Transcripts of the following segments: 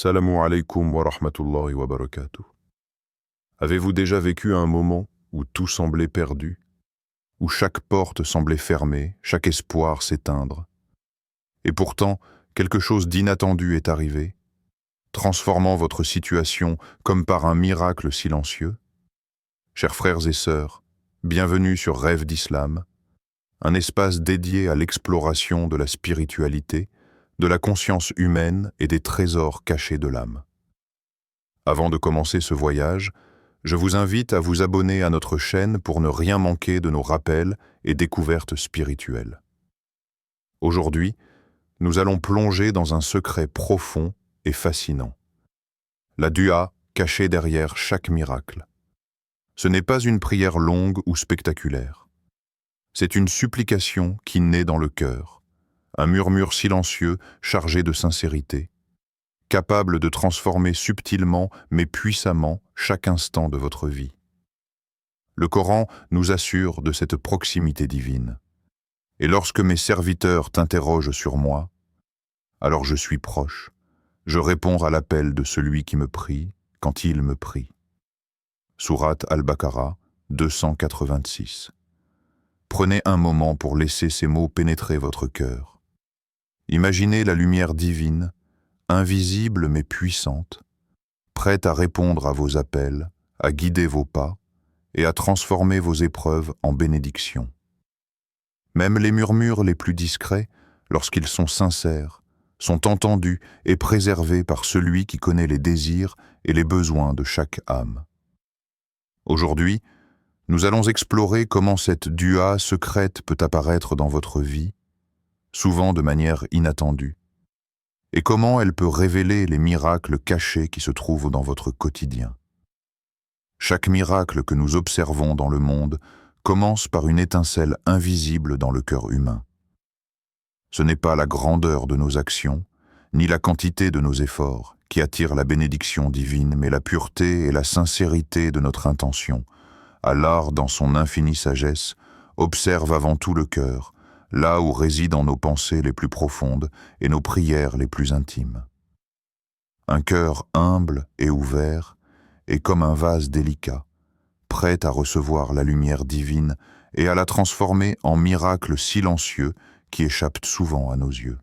Salamu alaykum wa rahmatullahi wa barakatuh. Avez-vous déjà vécu un moment où tout semblait perdu, où chaque porte semblait fermée, chaque espoir s'éteindre? Et pourtant, quelque chose d'inattendu est arrivé, transformant votre situation comme par un miracle silencieux? Chers frères et sœurs, bienvenue sur Rêve d'Islam, un espace dédié à l'exploration de la spiritualité, de la conscience humaine et des trésors cachés de l'âme. Avant de commencer ce voyage, je vous invite à vous abonner à notre chaîne pour ne rien manquer de nos rappels et découvertes spirituelles. Aujourd'hui, nous allons plonger dans un secret profond et fascinant. La dua cachée derrière chaque miracle. Ce n'est pas une prière longue ou spectaculaire. C'est une supplication qui naît dans le cœur, un murmure silencieux chargé de sincérité, capable de transformer subtilement mais puissamment chaque instant de votre vie. Le Coran nous assure de cette proximité divine. Et lorsque mes serviteurs t'interrogent sur moi, alors je suis proche, je réponds à l'appel de celui qui me prie quand il me prie. Sourate Al-Baqarah 286. Prenez un moment pour laisser ces mots pénétrer votre cœur. Imaginez la lumière divine, invisible mais puissante, prête à répondre à vos appels, à guider vos pas et à transformer vos épreuves en bénédictions. Même les murmures les plus discrets, lorsqu'ils sont sincères, sont entendus et préservés par celui qui connaît les désirs et les besoins de chaque âme. Aujourd'hui, nous allons explorer comment cette dua secrète peut apparaître dans votre vie, souvent de manière inattendue, et comment elle peut révéler les miracles cachés qui se trouvent dans votre quotidien. Chaque miracle que nous observons dans le monde commence par une étincelle invisible dans le cœur humain. Ce n'est pas la grandeur de nos actions, ni la quantité de nos efforts qui attirent la bénédiction divine, mais la pureté et la sincérité de notre intention. Allah, dans son infinie sagesse, observe avant tout le cœur, là où résident nos pensées les plus profondes et nos prières les plus intimes. Un cœur humble et ouvert est comme un vase délicat, prêt à recevoir la lumière divine et à la transformer en miracle silencieux qui échappe souvent à nos yeux.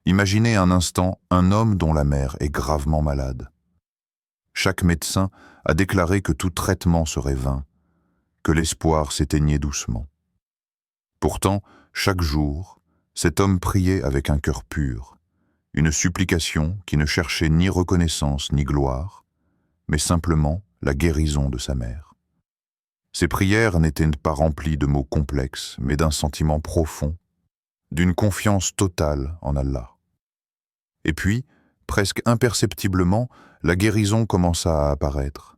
Imaginez un instant un homme dont la mère est gravement malade. Chaque médecin a déclaré que tout traitement serait vain, que l'espoir s'éteignait doucement. Pourtant, chaque jour, cet homme priait avec un cœur pur, une supplication qui ne cherchait ni reconnaissance ni gloire, mais simplement la guérison de sa mère. Ses prières n'étaient pas remplies de mots complexes, mais d'un sentiment profond, d'une confiance totale en Allah. Et puis, presque imperceptiblement, la guérison commença à apparaître,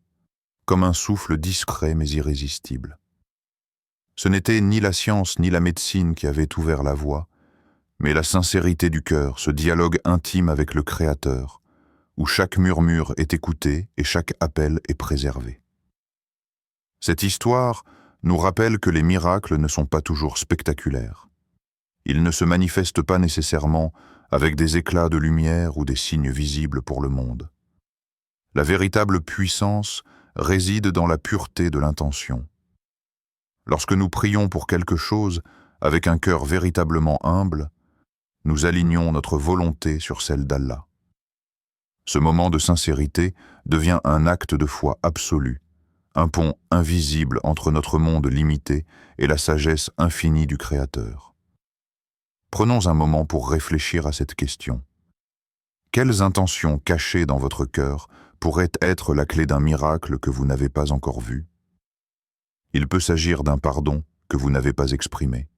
comme un souffle discret mais irrésistible. Ce n'était ni la science ni la médecine qui avaient ouvert la voie, mais la sincérité du cœur, ce dialogue intime avec le Créateur, où chaque murmure est écouté et chaque appel est préservé. Cette histoire nous rappelle que les miracles ne sont pas toujours spectaculaires. Ils ne se manifestent pas nécessairement avec des éclats de lumière ou des signes visibles pour le monde. La véritable puissance réside dans la pureté de l'intention. Lorsque nous prions pour quelque chose avec un cœur véritablement humble, nous alignons notre volonté sur celle d'Allah. Ce moment de sincérité devient un acte de foi absolu, un pont invisible entre notre monde limité et la sagesse infinie du Créateur. Prenons un moment pour réfléchir à cette question. Quelles intentions cachées dans votre cœur pourraient être la clé d'un miracle que vous n'avez pas encore vu? Il peut s'agir d'un pardon que vous n'avez pas exprimé,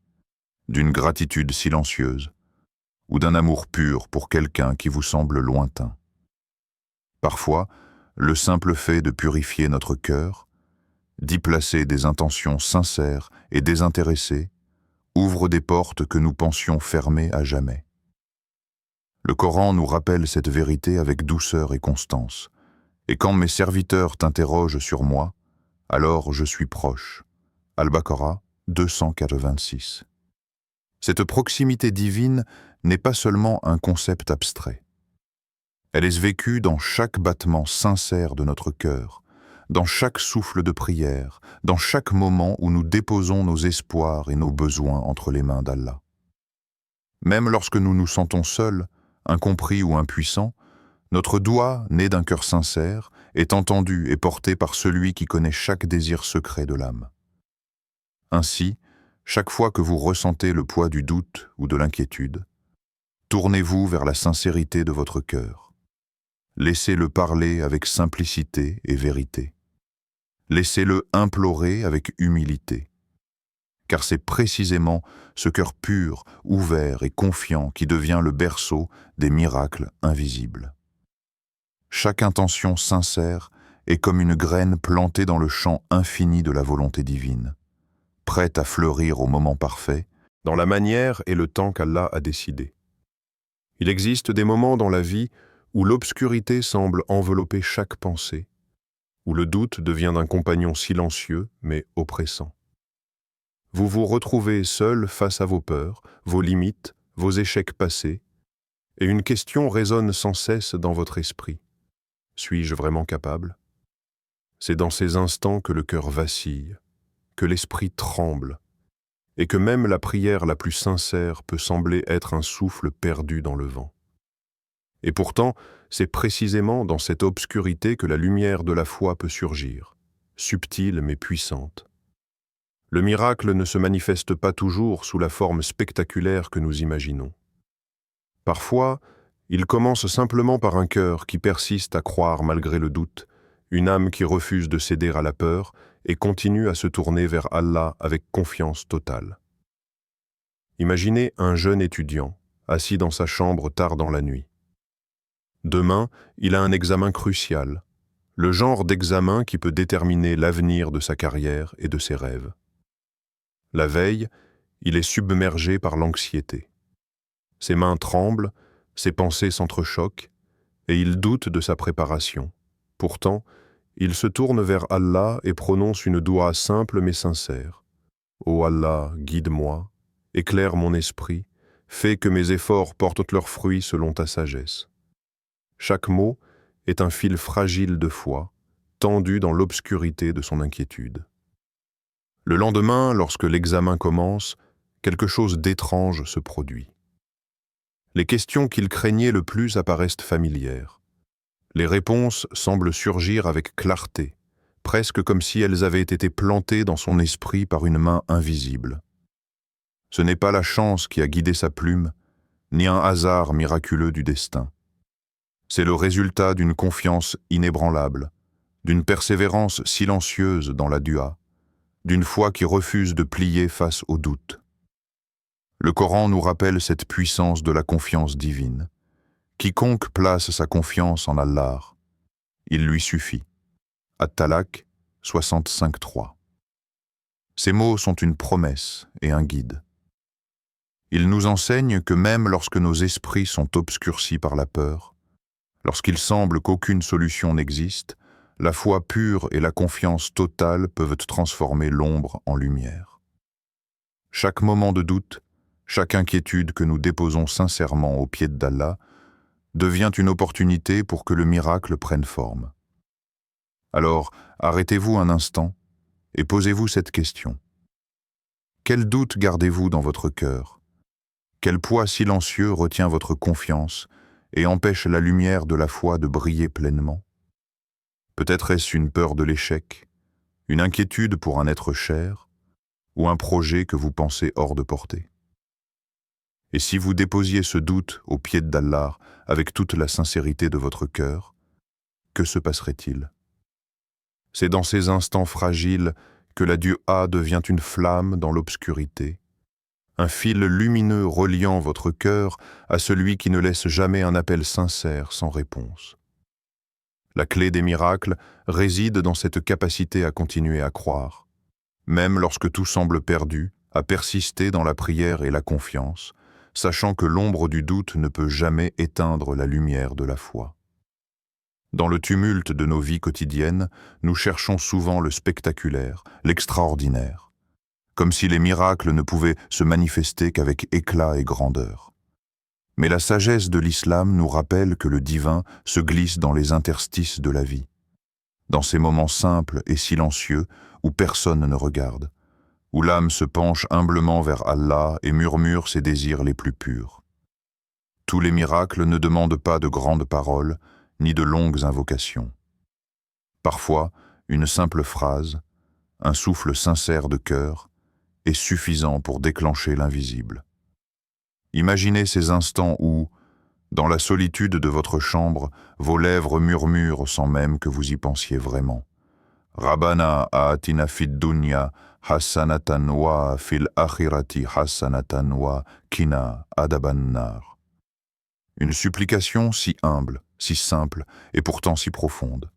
d'une gratitude silencieuse ou d'un amour pur pour quelqu'un qui vous semble lointain. Parfois, le simple fait de purifier notre cœur, d'y placer des intentions sincères et désintéressées, ouvre des portes que nous pensions fermées à jamais. Le Coran nous rappelle cette vérité avec douceur et constance. Et quand mes serviteurs t'interrogent sur moi, alors je suis proche. Al-Baqarah 286. Cette proximité divine n'est pas seulement un concept abstrait. Elle est vécue dans chaque battement sincère de notre cœur, dans chaque souffle de prière, dans chaque moment où nous déposons nos espoirs et nos besoins entre les mains d'Allah. Même lorsque nous nous sentons seuls, incompris ou impuissants, notre doua, né d'un cœur sincère, est entendu et porté par celui qui connaît chaque désir secret de l'âme. Ainsi, chaque fois que vous ressentez le poids du doute ou de l'inquiétude, tournez-vous vers la sincérité de votre cœur. Laissez-le parler avec simplicité et vérité. Laissez-le implorer avec humilité. Car c'est précisément ce cœur pur, ouvert et confiant qui devient le berceau des miracles invisibles. Chaque intention sincère est comme une graine plantée dans le champ infini de la volonté divine, prête à fleurir au moment parfait, dans la manière et le temps qu'Allah a décidé. Il existe des moments dans la vie où l'obscurité semble envelopper chaque pensée, où le doute devient un compagnon silencieux mais oppressant. Vous vous retrouvez seul face à vos peurs, vos limites, vos échecs passés, et une question résonne sans cesse dans votre esprit. Suis-je vraiment capable? C'est dans ces instants que le cœur vacille, que l'esprit tremble, et que même la prière la plus sincère peut sembler être un souffle perdu dans le vent. Et pourtant, c'est précisément dans cette obscurité que la lumière de la foi peut surgir, subtile mais puissante. Le miracle ne se manifeste pas toujours sous la forme spectaculaire que nous imaginons. Parfois, il commence simplement par un cœur qui persiste à croire malgré le doute, une âme qui refuse de céder à la peur et continue à se tourner vers Allah avec confiance totale. Imaginez un jeune étudiant, assis dans sa chambre tard dans la nuit. Demain, il a un examen crucial, le genre d'examen qui peut déterminer l'avenir de sa carrière et de ses rêves. La veille, il est submergé par l'anxiété. Ses mains tremblent, ses pensées s'entrechoquent, et il doute de sa préparation. Pourtant, il se tourne vers Allah et prononce une doua simple mais sincère. « Ô Allah, guide-moi, éclaire mon esprit, fais que mes efforts portent leurs fruits selon ta sagesse. » Chaque mot est un fil fragile de foi, tendu dans l'obscurité de son inquiétude. Le lendemain, lorsque l'examen commence, quelque chose d'étrange se produit. Les questions qu'il craignait le plus apparaissent familières. Les réponses semblent surgir avec clarté, presque comme si elles avaient été plantées dans son esprit par une main invisible. Ce n'est pas la chance qui a guidé sa plume, ni un hasard miraculeux du destin. C'est le résultat d'une confiance inébranlable, d'une persévérance silencieuse dans la dua, d'une foi qui refuse de plier face au doute. Le Coran nous rappelle cette puissance de la confiance divine. Quiconque place sa confiance en Allah, il lui suffit. At-Talaq 65.3. Ces mots sont une promesse et un guide. Ils nous enseignent que même lorsque nos esprits sont obscurcis par la peur, lorsqu'il semble qu'aucune solution n'existe, la foi pure et la confiance totale peuvent transformer l'ombre en lumière. Chaque moment de doute, chaque inquiétude que nous déposons sincèrement aux pieds d'Allah devient une opportunité pour que le miracle prenne forme. Alors, arrêtez-vous un instant et posez-vous cette question. Quel doute gardez-vous dans votre cœur? Quel poids silencieux retient votre confiance et empêche la lumière de la foi de briller pleinement? Peut-être est-ce une peur de l'échec, une inquiétude pour un être cher, ou un projet que vous pensez hors de portée? Et si vous déposiez ce doute aux pieds d'Allah avec toute la sincérité de votre cœur, que se passerait-il? C'est dans ces instants fragiles que la dua devient une flamme dans l'obscurité, un fil lumineux reliant votre cœur à celui qui ne laisse jamais un appel sincère sans réponse. La clé des miracles réside dans cette capacité à continuer à croire, même lorsque tout semble perdu, à persister dans la prière et la confiance, sachant que l'ombre du doute ne peut jamais éteindre la lumière de la foi. Dans le tumulte de nos vies quotidiennes, nous cherchons souvent le spectaculaire, l'extraordinaire, comme si les miracles ne pouvaient se manifester qu'avec éclat et grandeur. Mais la sagesse de l'islam nous rappelle que le divin se glisse dans les interstices de la vie, dans ces moments simples et silencieux où personne ne regarde, où l'âme se penche humblement vers Allah et murmure ses désirs les plus purs. Tous les miracles ne demandent pas de grandes paroles, ni de longues invocations. Parfois, une simple phrase, un souffle sincère de cœur, est suffisant pour déclencher l'invisible. Imaginez ces instants où, dans la solitude de votre chambre, vos lèvres murmurent sans même que vous y pensiez vraiment. Rabbana aatina fid dunya hassanatan wa fil akhirati hassanatan wa qina adaban nar. Une supplication si humble, si simple et pourtant si profonde.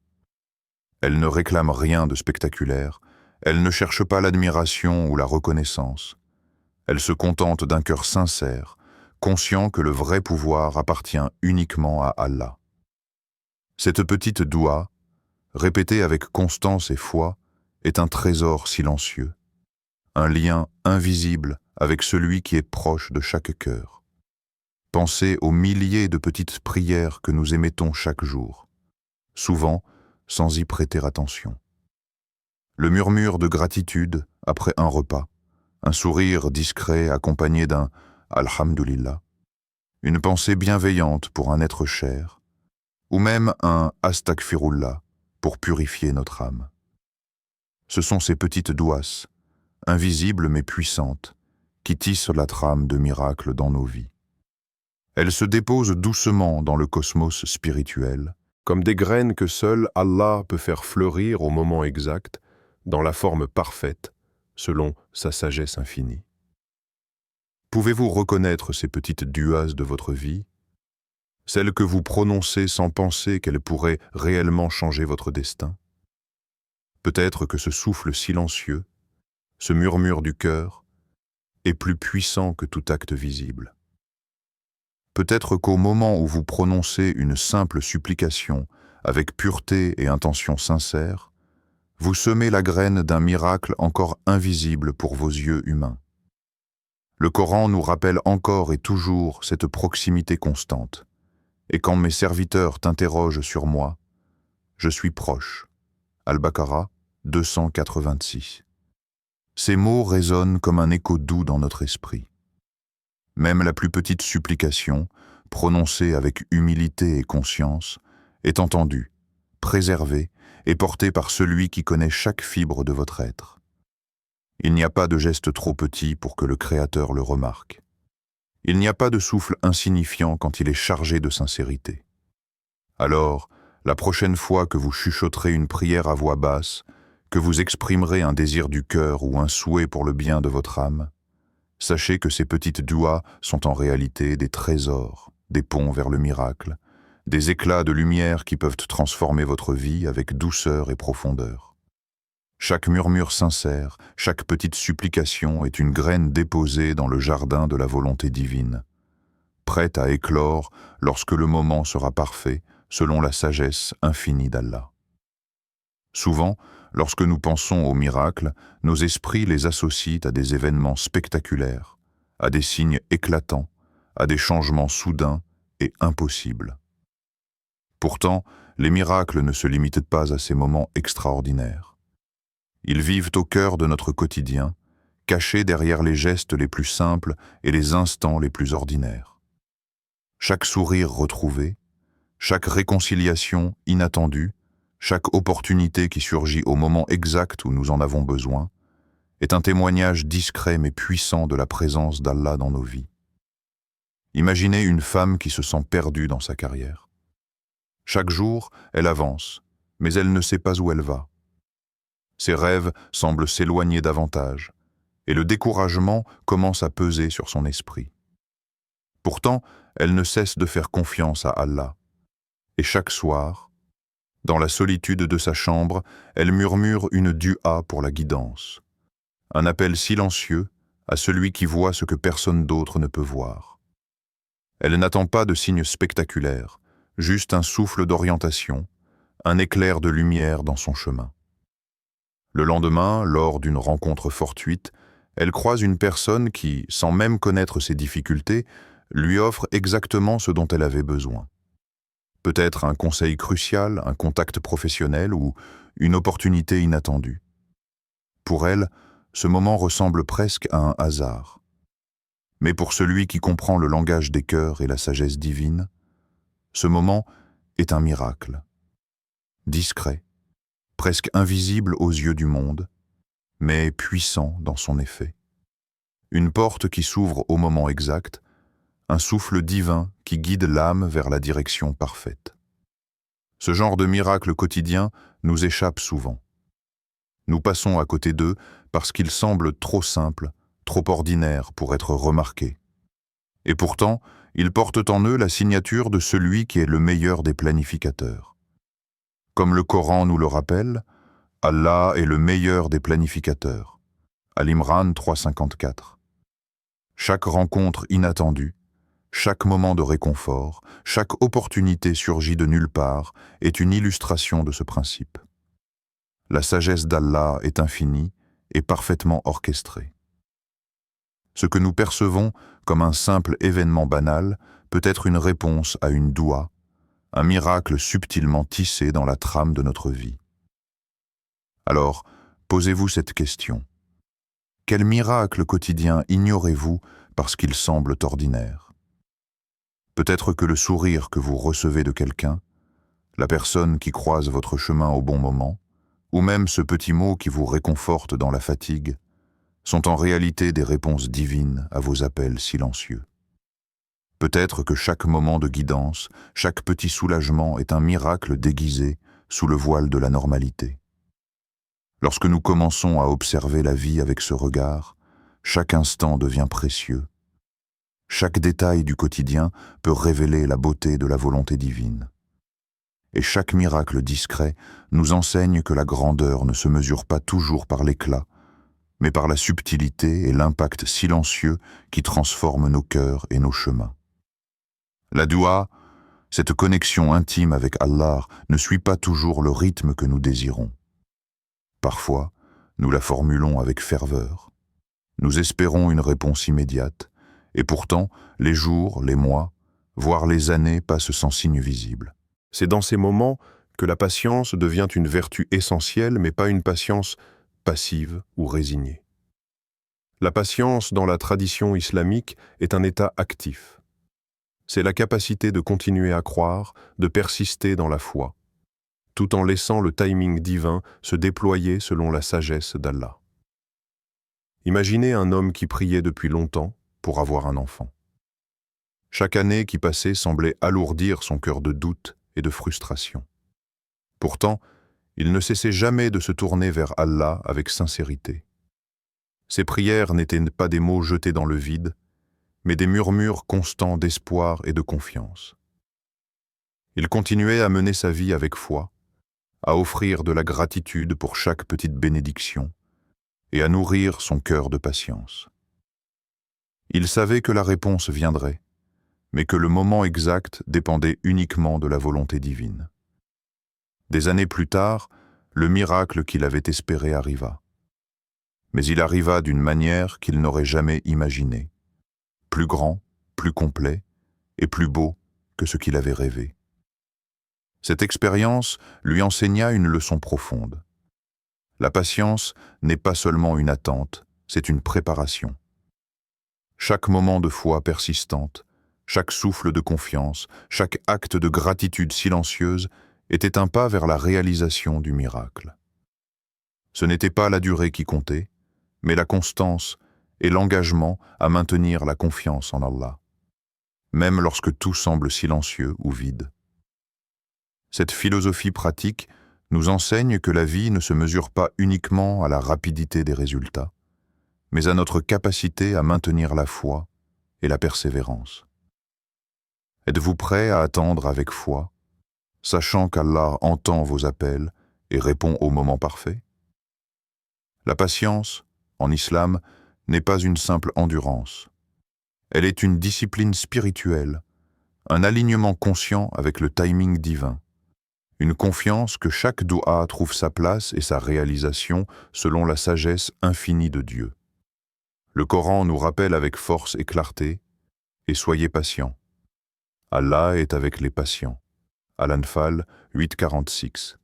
Elle ne réclame rien de spectaculaire, elle ne cherche pas l'admiration ou la reconnaissance. Elle se contente d'un cœur sincère, conscient que le vrai pouvoir appartient uniquement à Allah. Cette petite doua, répétée avec constance et foi, est un trésor silencieux, un lien invisible avec celui qui est proche de chaque cœur. Pensez aux milliers de petites prières que nous émettons chaque jour, souvent sans y prêter attention. Le murmure de gratitude après un repas, un sourire discret accompagné d'un « Alhamdulillah », une pensée bienveillante pour un être cher, ou même un « Astaghfirullah » pour purifier notre âme. Ce sont ces petites douas, invisibles mais puissantes, qui tissent la trame de miracles dans nos vies. Elles se déposent doucement dans le cosmos spirituel, comme des graines que seul Allah peut faire fleurir au moment exact, dans la forme parfaite, selon sa sagesse infinie. Pouvez-vous reconnaître ces petites duas de votre vie, celles que vous prononcez sans penser qu'elles pourraient réellement changer votre destin? Peut-être que ce souffle silencieux, ce murmure du cœur, est plus puissant que tout acte visible. Peut-être qu'au moment où vous prononcez une simple supplication avec pureté et intention sincère, vous semez la graine d'un miracle encore invisible pour vos yeux humains. Le Coran nous rappelle encore et toujours cette proximité constante. Et quand mes serviteurs t'interrogent sur moi, je suis proche. Al-Baqarah 286. Ces mots résonnent comme un écho doux dans notre esprit. Même la plus petite supplication, prononcée avec humilité et conscience, est entendue, préservée et portée par celui qui connaît chaque fibre de votre être. Il n'y a pas de geste trop petit pour que le Créateur le remarque. Il n'y a pas de souffle insignifiant quand il est chargé de sincérité. Alors, la prochaine fois que vous chuchoterez une prière à voix basse, que vous exprimerez un désir du cœur ou un souhait pour le bien de votre âme, sachez que ces petites douas sont en réalité des trésors, des ponts vers le miracle, des éclats de lumière qui peuvent transformer votre vie avec douceur et profondeur. Chaque murmure sincère, chaque petite supplication est une graine déposée dans le jardin de la volonté divine, prête à éclore lorsque le moment sera parfait, selon la sagesse infinie d'Allah. Souvent, lorsque nous pensons aux miracles, nos esprits les associent à des événements spectaculaires, à des signes éclatants, à des changements soudains et impossibles. Pourtant, les miracles ne se limitent pas à ces moments extraordinaires. Ils vivent au cœur de notre quotidien, cachés derrière les gestes les plus simples et les instants les plus ordinaires. Chaque sourire retrouvé, chaque réconciliation inattendue, chaque opportunité qui surgit au moment exact où nous en avons besoin, est un témoignage discret mais puissant de la présence d'Allah dans nos vies. Imaginez une femme qui se sent perdue dans sa carrière. Chaque jour, elle avance, mais elle ne sait pas où elle va. Ses rêves semblent s'éloigner davantage, et le découragement commence à peser sur son esprit. Pourtant, elle ne cesse de faire confiance à Allah, et chaque soir, dans la solitude de sa chambre, elle murmure une dua pour la guidance, un appel silencieux à celui qui voit ce que personne d'autre ne peut voir. Elle n'attend pas de signes spectaculaires, juste un souffle d'orientation, un éclair de lumière dans son chemin. Le lendemain, lors d'une rencontre fortuite, elle croise une personne qui, sans même connaître ses difficultés, lui offre exactement ce dont elle avait besoin. Peut-être un conseil crucial, un contact professionnel ou une opportunité inattendue. Pour elle, ce moment ressemble presque à un hasard. Mais pour celui qui comprend le langage des cœurs et la sagesse divine, ce moment est un miracle. Discret, presque invisible aux yeux du monde, mais puissant dans son effet. Une porte qui s'ouvre au moment exact, un souffle divin qui guide l'âme vers la direction parfaite. Ce genre de miracle quotidien nous échappe souvent. Nous passons à côté d'eux parce qu'ils semblent trop simples, trop ordinaires pour être remarqués. Et pourtant, ils portent en eux la signature de celui qui est le meilleur des planificateurs. Comme le Coran nous le rappelle, Allah est le meilleur des planificateurs. Al-Imran 3,54. Chaque rencontre inattendue, chaque moment de réconfort, chaque opportunité surgie de nulle part est une illustration de ce principe. La sagesse d'Allah est infinie et parfaitement orchestrée. Ce que nous percevons comme un simple événement banal peut être une réponse à une doua, un miracle subtilement tissé dans la trame de notre vie. Alors, posez-vous cette question. Quel miracle quotidien ignorez-vous parce qu'il semble ordinaire? Peut-être que le sourire que vous recevez de quelqu'un, la personne qui croise votre chemin au bon moment, ou même ce petit mot qui vous réconforte dans la fatigue, sont en réalité des réponses divines à vos appels silencieux. Peut-être que chaque moment de guidance, chaque petit soulagement est un miracle déguisé sous le voile de la normalité. Lorsque nous commençons à observer la vie avec ce regard, chaque instant devient précieux. Chaque détail du quotidien peut révéler la beauté de la volonté divine. Et chaque miracle discret nous enseigne que la grandeur ne se mesure pas toujours par l'éclat, mais par la subtilité et l'impact silencieux qui transforment nos cœurs et nos chemins. La doua, cette connexion intime avec Allah, ne suit pas toujours le rythme que nous désirons. Parfois, nous la formulons avec ferveur. Nous espérons une réponse immédiate, et pourtant, les jours, les mois, voire les années passent sans signe visible. C'est dans ces moments que la patience devient une vertu essentielle, mais pas une patience passive ou résignée. La patience, dans la tradition islamique, est un état actif. C'est la capacité de continuer à croire, de persister dans la foi, tout en laissant le timing divin se déployer selon la sagesse d'Allah. Imaginez un homme qui priait depuis longtemps pour avoir un enfant. Chaque année qui passait semblait alourdir son cœur de doute et de frustration. Pourtant, il ne cessait jamais de se tourner vers Allah avec sincérité. Ses prières n'étaient pas des mots jetés dans le vide, mais des murmures constants d'espoir et de confiance. Il continuait à mener sa vie avec foi, à offrir de la gratitude pour chaque petite bénédiction et à nourrir son cœur de patience. Il savait que la réponse viendrait, mais que le moment exact dépendait uniquement de la volonté divine. Des années plus tard, le miracle qu'il avait espéré arriva. Mais il arriva d'une manière qu'il n'aurait jamais imaginée, plus grand, plus complet et plus beau que ce qu'il avait rêvé. Cette expérience lui enseigna une leçon profonde. La patience n'est pas seulement une attente, c'est une préparation. Chaque moment de foi persistante, chaque souffle de confiance, chaque acte de gratitude silencieuse était un pas vers la réalisation du miracle. Ce n'était pas la durée qui comptait, mais la constance et l'engagement à maintenir la confiance en Allah, même lorsque tout semble silencieux ou vide. Cette philosophie pratique nous enseigne que la vie ne se mesure pas uniquement à la rapidité des résultats, mais à notre capacité à maintenir la foi et la persévérance. Êtes-vous prêt à attendre avec foi, sachant qu'Allah entend vos appels et répond au moment parfait? La patience, en islam, n'est pas une simple endurance. Elle est une discipline spirituelle, un alignement conscient avec le timing divin, une confiance que chaque doua trouve sa place et sa réalisation selon la sagesse infinie de Dieu. Le Coran nous rappelle avec force et clarté et soyez patients. Allah est avec les patients. Al-Anfal 8,46.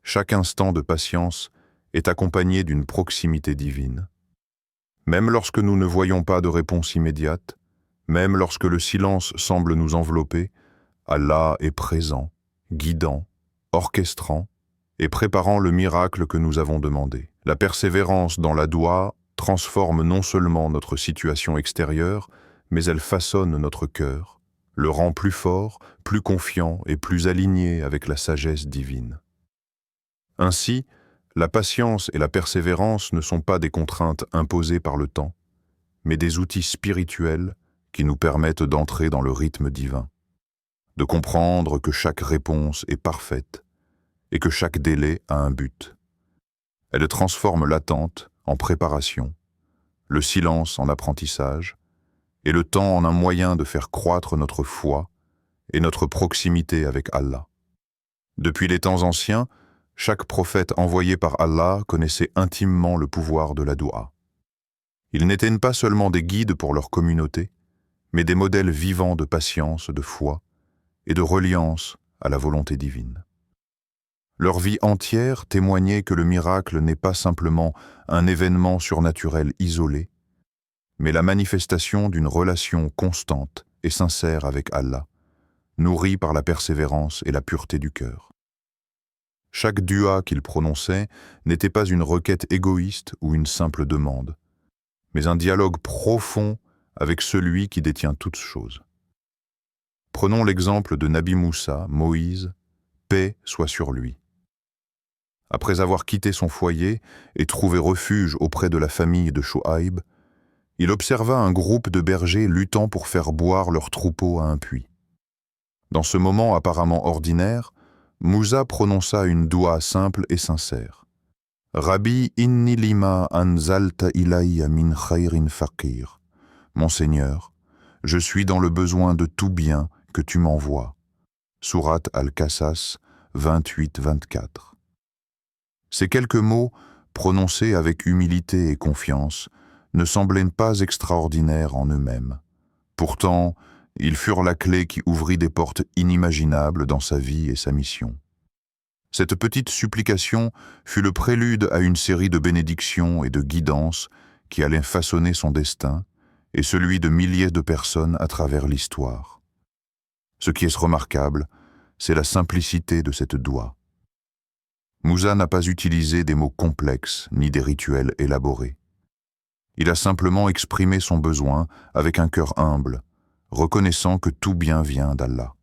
Chaque instant de patience est accompagné d'une proximité divine. Même lorsque nous ne voyons pas de réponse immédiate, même lorsque le silence semble nous envelopper, Allah est présent, guidant, orchestrant et préparant le miracle que nous avons demandé. La persévérance dans la doua transforme non seulement notre situation extérieure, mais elle façonne notre cœur, le rend plus fort, plus confiant et plus aligné avec la sagesse divine. Ainsi, la patience et la persévérance ne sont pas des contraintes imposées par le temps, mais des outils spirituels qui nous permettent d'entrer dans le rythme divin, de comprendre que chaque réponse est parfaite et que chaque délai a un but. Elle transforme l'attente en préparation, le silence en apprentissage et le temps en un moyen de faire croître notre foi et notre proximité avec Allah. Depuis les temps anciens, chaque prophète envoyé par Allah connaissait intimement le pouvoir de la doua. Ils n'étaient pas seulement des guides pour leur communauté, mais des modèles vivants de patience, de foi et de reliance à la volonté divine. Leur vie entière témoignait que le miracle n'est pas simplement un événement surnaturel isolé, mais la manifestation d'une relation constante et sincère avec Allah, nourrie par la persévérance et la pureté du cœur. Chaque dua qu'ils prononçaient n'était pas une requête égoïste ou une simple demande, mais un dialogue profond avec celui qui détient toutes choses. Prenons l'exemple de Nabi Moussa, Moïse, paix soit sur lui. Après avoir quitté son foyer et trouvé refuge auprès de la famille de Chouaïb, il observa un groupe de bergers luttant pour faire boire leurs troupeaux à un puits. Dans ce moment apparemment ordinaire, Moussa prononça une doua simple et sincère. « Rabbi inni lima anzalta ilayya min khayrin faqir. » Mon Seigneur, je suis dans le besoin de tout bien que tu m'envoies. Sourate Al-Qasas 28-24. Ces quelques mots, prononcés avec humilité et confiance, ne semblaient pas extraordinaires en eux-mêmes. Pourtant, ils furent la clé qui ouvrit des portes inimaginables dans sa vie et sa mission. Cette petite supplication fut le prélude à une série de bénédictions et de guidances qui allaient façonner son destin et celui de milliers de personnes à travers l'histoire. Ce qui est remarquable, c'est la simplicité de cette doua. Moussa n'a pas utilisé des mots complexes ni des rituels élaborés. Il a simplement exprimé son besoin avec un cœur humble, reconnaissant que tout bien vient d'Allah.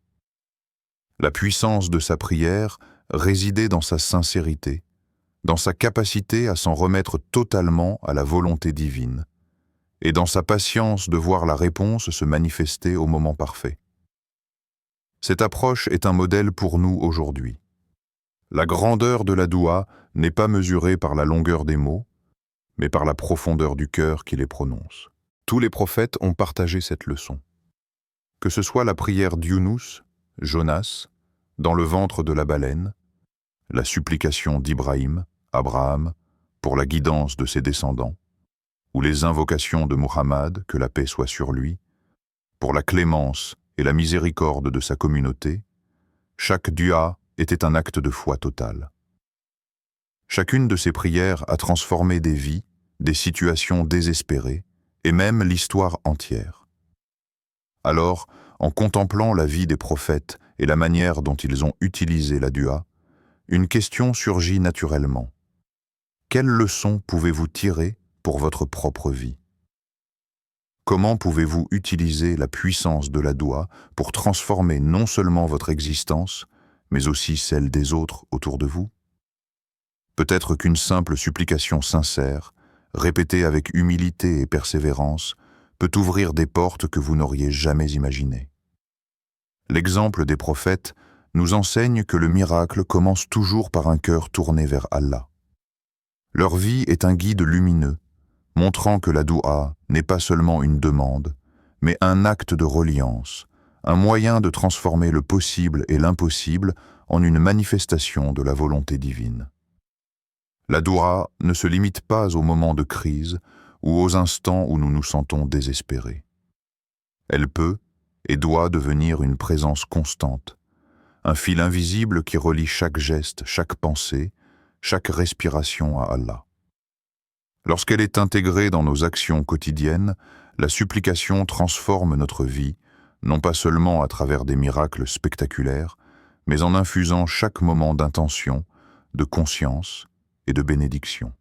La puissance de sa prière résidait dans sa sincérité, dans sa capacité à s'en remettre totalement à la volonté divine, et dans sa patience de voir la réponse se manifester au moment parfait. Cette approche est un modèle pour nous aujourd'hui. La grandeur de la doua n'est pas mesurée par la longueur des mots, mais par la profondeur du cœur qui les prononce. Tous les prophètes ont partagé cette leçon. Que ce soit la prière d'Younous, Jonas, dans le ventre de la baleine, la supplication d'Ibrahim, Abraham, pour la guidance de ses descendants, ou les invocations de Muhammad, que la paix soit sur lui, pour la clémence et la miséricorde de sa communauté, chaque dua était un acte de foi total. Chacune de ces prières a transformé des vies, des situations désespérées, et même l'histoire entière. Alors, en contemplant la vie des prophètes et la manière dont ils ont utilisé la doua, une question surgit naturellement. Quelle leçon pouvez-vous tirer pour votre propre vie? Comment pouvez-vous utiliser la puissance de la doua pour transformer non seulement votre existence, mais aussi celle des autres autour de vous? Peut-être qu'une simple supplication sincère, répétée avec humilité et persévérance, peut ouvrir des portes que vous n'auriez jamais imaginées. L'exemple des prophètes nous enseigne que le miracle commence toujours par un cœur tourné vers Allah. Leur vie est un guide lumineux, montrant que la doua n'est pas seulement une demande, mais un acte de reliance, un moyen de transformer le possible et l'impossible en une manifestation de la volonté divine. La doua ne se limite pas aux moments de crise ou aux instants où nous nous sentons désespérés. Elle peut et doit devenir une présence constante, un fil invisible qui relie chaque geste, chaque pensée, chaque respiration à Allah. Lorsqu'elle est intégrée dans nos actions quotidiennes, la supplication transforme notre vie, non pas seulement à travers des miracles spectaculaires, mais en infusant chaque moment d'intention, de conscience et de bénédiction.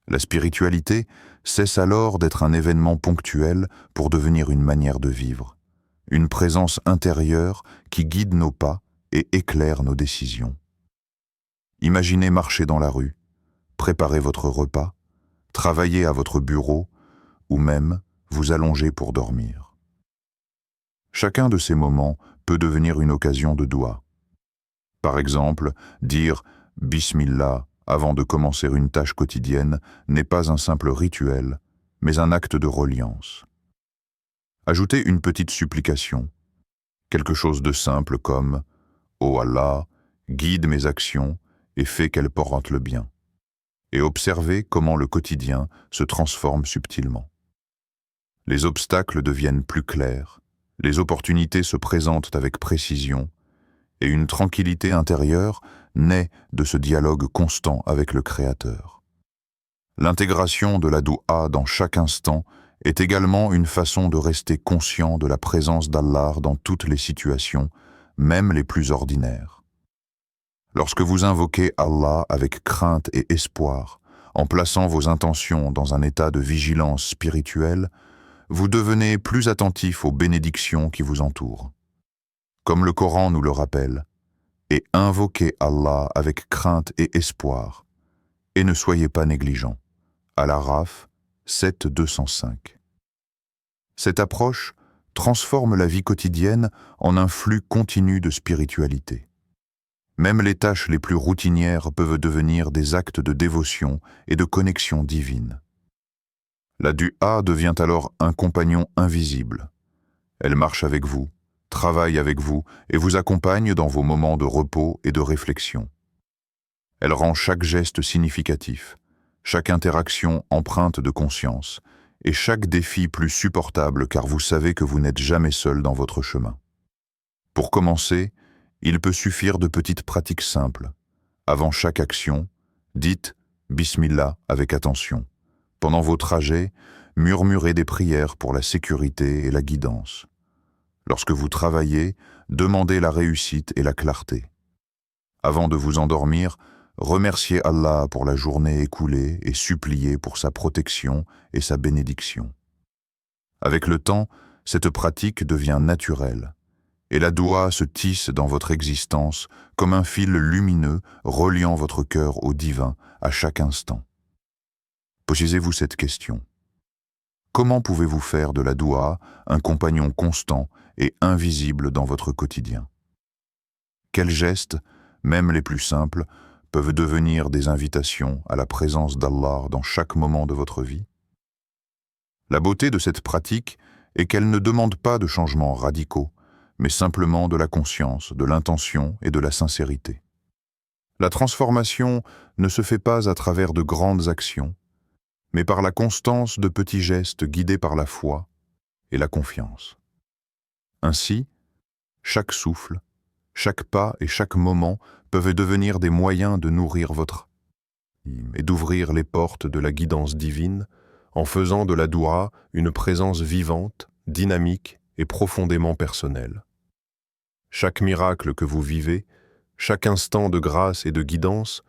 La spiritualité cesse alors d'être un événement ponctuel pour devenir une manière de vivre, une présence intérieure qui guide nos pas et éclaire nos décisions. Imaginez marcher dans la rue, préparer votre repas, travailler à votre bureau ou même vous allonger pour dormir. Chacun de ces moments peut devenir une occasion de doua. Par exemple, dire « Bismillah » avant de commencer une tâche quotidienne n'est pas un simple rituel, mais un acte de reliance. Ajoutez une petite supplication, quelque chose de simple comme « Ô Allah, guide mes actions et fais qu'elles portent le bien » et observez comment le quotidien se transforme subtilement. Les obstacles deviennent plus clairs, les opportunités se présentent avec précision, et une tranquillité intérieure naît de ce dialogue constant avec le Créateur. L'intégration de la doua dans chaque instant est également une façon de rester conscient de la présence d'Allah dans toutes les situations, même les plus ordinaires. Lorsque vous invoquez Allah avec crainte et espoir, en plaçant vos intentions dans un état de vigilance spirituelle, vous devenez plus attentif aux bénédictions qui vous entourent. Comme le Coran nous le rappelle, et invoquez Allah avec crainte et espoir, et ne soyez pas négligents. Al-Araf 7:205. Cette approche transforme la vie quotidienne en un flux continu de spiritualité. Même les tâches les plus routinières peuvent devenir des actes de dévotion et de connexion divine. La doua devient alors un compagnon invisible. Elle marche avec vous, travaille avec vous et vous accompagne dans vos moments de repos et de réflexion. Elle rend chaque geste significatif, chaque interaction empreinte de conscience et chaque défi plus supportable car vous savez que vous n'êtes jamais seul dans votre chemin. Pour commencer, il peut suffire de petites pratiques simples. Avant chaque action, dites « Bismillah » avec attention. Pendant vos trajets, murmurez des prières pour la sécurité et la guidance. Lorsque vous travaillez, demandez la réussite et la clarté. Avant de vous endormir, remerciez Allah pour la journée écoulée et suppliez pour sa protection et sa bénédiction. Avec le temps, cette pratique devient naturelle. Et la doua se tisse dans votre existence comme un fil lumineux reliant votre cœur au divin à chaque instant. Posez-vous cette question. Comment pouvez-vous faire de la doua un compagnon constant et invisible dans votre quotidien? Quels gestes, même les plus simples, peuvent devenir des invitations à la présence d'Allah dans chaque moment de votre vie? La beauté de cette pratique est qu'elle ne demande pas de changements radicaux, mais simplement de la conscience, de l'intention et de la sincérité. La transformation ne se fait pas à travers de grandes actions, mais par la constance de petits gestes guidés par la foi et la confiance. Ainsi, chaque souffle, chaque pas et chaque moment peuvent devenir des moyens de nourrir votre âme et d'ouvrir les portes de la guidance divine en faisant de la doua une présence vivante, dynamique et profondément personnelle. Chaque miracle que vous vivez, chaque instant de grâce et de guidance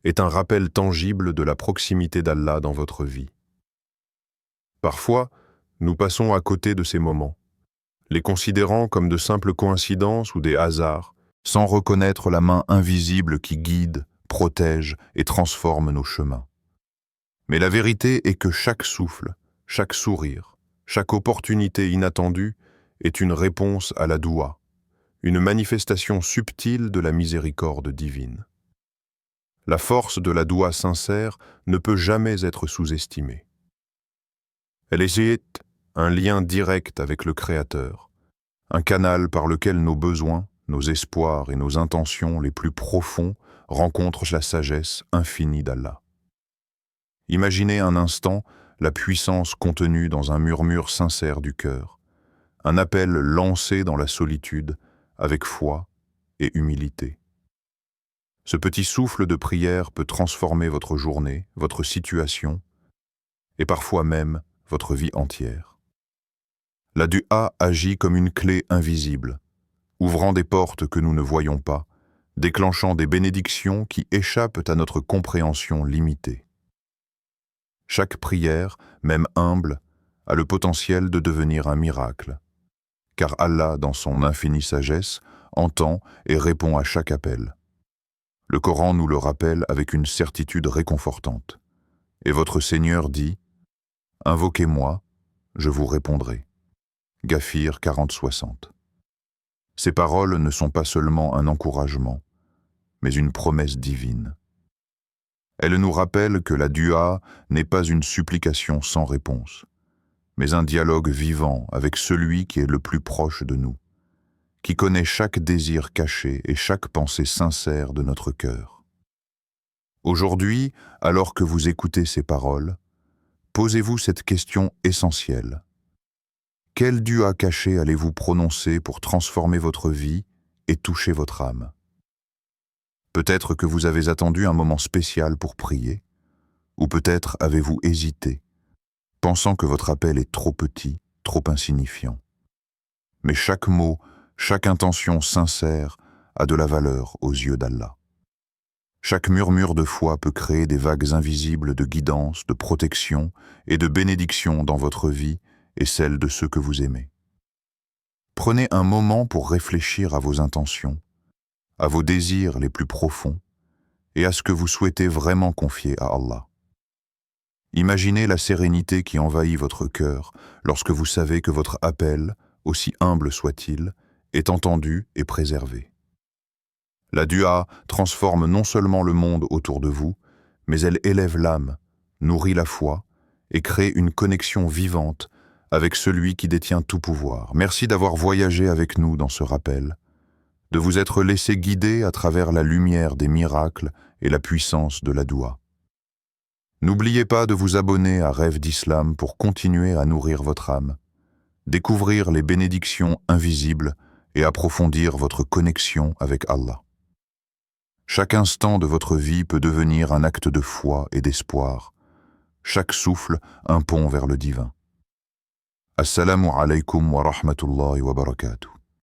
est un rappel tangible de la proximité d'Allah dans votre vie. Parfois, nous passons à côté de ces moments, les considérant comme de simples coïncidences ou des hasards, sans reconnaître la main invisible qui guide, protège et transforme nos chemins. Mais la vérité est que chaque souffle, chaque sourire, chaque opportunité inattendue est une réponse à la doua, une manifestation subtile de la miséricorde divine. La force de la doua sincère ne peut jamais être sous-estimée. Elle est un lien direct avec le Créateur, un canal par lequel nos besoins, nos espoirs et nos intentions les plus profonds rencontrent la sagesse infinie d'Allah. Imaginez un instant la puissance contenue dans un murmure sincère du cœur, un appel lancé dans la solitude avec foi et humilité. Ce petit souffle de prière peut transformer votre journée, votre situation et parfois même votre vie entière. La dua agit comme une clé invisible, ouvrant des portes que nous ne voyons pas, déclenchant des bénédictions qui échappent à notre compréhension limitée. Chaque prière, même humble, a le potentiel de devenir un miracle, car Allah, dans son infinie sagesse, entend et répond à chaque appel. Le Coran nous le rappelle avec une certitude réconfortante. Et votre Seigneur dit « Invoquez-moi, je vous répondrai » Ghafir 40-60. Ces paroles ne sont pas seulement un encouragement, mais une promesse divine. Elles nous rappellent que la dua n'est pas une supplication sans réponse, mais un dialogue vivant avec celui qui est le plus proche de nous, qui connaît chaque désir caché et chaque pensée sincère de notre cœur. Aujourd'hui, alors que vous écoutez ces paroles, posez-vous cette question essentielle. Quel dua caché allez-vous prononcer pour transformer votre vie et toucher votre âme? Peut-être que vous avez attendu un moment spécial pour prier, ou peut-être avez-vous hésité, pensant que votre appel est trop petit, trop insignifiant. Mais chaque mot, chaque intention sincère a de la valeur aux yeux d'Allah. Chaque murmure de foi peut créer des vagues invisibles de guidance, de protection et de bénédiction dans votre vie et celle de ceux que vous aimez. Prenez un moment pour réfléchir à vos intentions, à vos désirs les plus profonds et à ce que vous souhaitez vraiment confier à Allah. Imaginez la sérénité qui envahit votre cœur lorsque vous savez que votre appel, aussi humble soit-il, est entendu et préservé. La dua transforme non seulement le monde autour de vous, mais elle élève l'âme, nourrit la foi et crée une connexion vivante avec celui qui détient tout pouvoir. Merci d'avoir voyagé avec nous dans ce rappel, de vous être laissé guider à travers la lumière des miracles et la puissance de la dua. N'oubliez pas de vous abonner à Rêve d'Islam pour continuer à nourrir votre âme, découvrir les bénédictions invisibles et approfondir votre connexion avec Allah. Chaque instant de votre vie peut devenir un acte de foi et d'espoir, chaque souffle un pont vers le divin. Assalamu alaikum wa rahmatullahi wa barakatuh.